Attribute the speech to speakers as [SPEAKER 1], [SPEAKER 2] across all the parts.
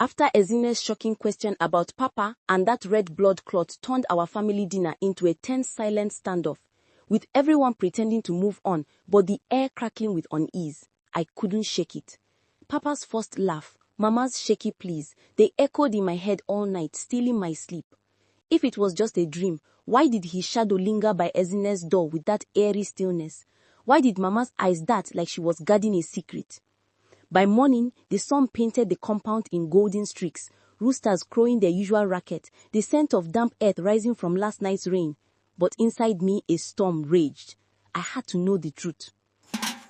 [SPEAKER 1] After Ezine's shocking question about Papa and that red blood clot turned our family dinner into a tense silent standoff, with everyone pretending to move on, but the air crackling with unease. I couldn't shake it. Papa's first laugh, Mama's shaky pleas, they echoed in my head all night, stealing my sleep. If it was just a dream, why did his shadow linger by Ezine's door with that eerie stillness? Why did Mama's eyes dart like she was guarding a secret? By morning, the sun painted the compound in golden streaks, roosters crowing their usual racket, the scent of damp earth rising from last night's rain. But inside me, a storm raged. I had to know the truth.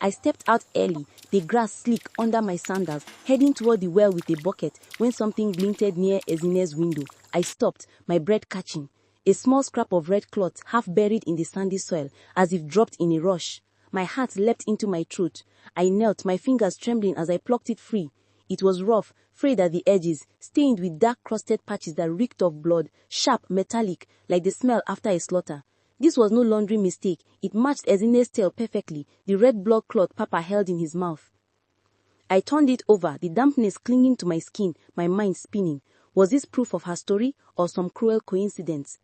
[SPEAKER 1] I stepped out early, the grass slick under my sandals, heading toward the well with a bucket when something glinted near Ezine's window. I stopped, my breath catching. A small scrap of red cloth half buried in the sandy soil, as if dropped in a rush. My heart leapt into my throat. I knelt, my fingers trembling as I plucked it free. It was rough, frayed at the edges, stained with dark crusted patches that reeked of blood, sharp, metallic, like the smell after a slaughter. This was no laundry mistake. It matched Ezine's tail perfectly, the red blood cloth Papa held in his mouth. I turned it over, the dampness clinging to my skin, my mind spinning. Was this proof of her story or some cruel coincidence?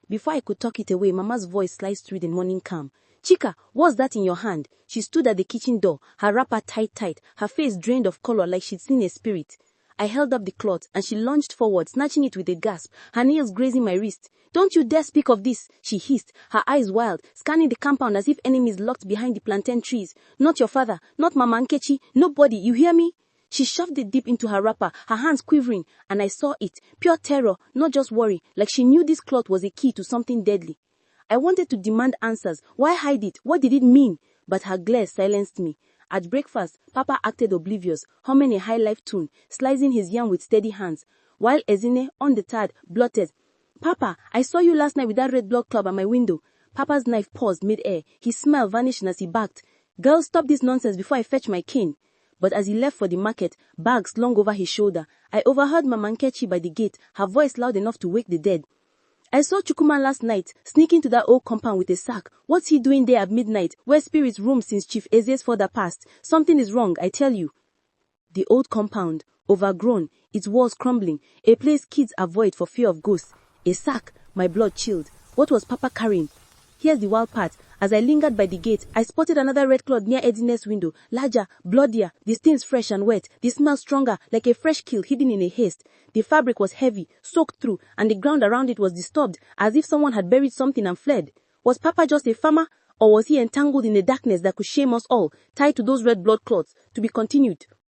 [SPEAKER 1] Before I could tuck it away, Mama's voice sliced through the morning calm. Chika, what's that in your hand? She stood at the kitchen door, her wrapper tight, her face drained of color like she'd seen a spirit. I held up the cloth, and she lunged forward, snatching it with a gasp, her nails grazing my wrist. Don't you dare speak of this, she hissed, her eyes wild, scanning the compound as if enemies lurked behind the plantain trees. Not your father, not Mama Nkechi, nobody, you hear me? She shoved it deep into her wrapper, her hands quivering, and I saw it, pure terror, not just worry, like she knew this cloth was a key to something deadly. I wanted to demand answers. Why hide it? What did it mean? But her glare silenced me. At breakfast, Papa acted oblivious, humming a high-life tune, slicing his yam with steady hands, while Ezine, undeterred, blurted, Papa, I saw you last night with that red blood clot at my window. Papa's knife paused mid-air, his smile vanishing as he barked. Girl, stop this nonsense before I fetch my cane. But as he left for the market, bag slung over his shoulder, I overheard Mama Nkechi by the gate, her voice loud enough to wake the dead. I saw Chukuma last night, sneaking to that old compound with a sack. What's he doing there at midnight, where spirits roam since Chief Eze's father passed? Something is wrong, I tell you. The old compound, overgrown, its walls crumbling, a place kids avoid for fear of ghosts. A sack, my blood chilled. What was Papa carrying? Here's the wild part. As I lingered by the gate, I spotted another red cloth near Ezine's window, larger, bloodier, the stains fresh and wet, the smell stronger, like a fresh kill hidden in a haste. The fabric was heavy, soaked through, and the ground around it was disturbed, as if someone had buried something and fled. Was Papa just a farmer, or was he entangled in a darkness that could shame us all, tied to those red blood clots, to be continued?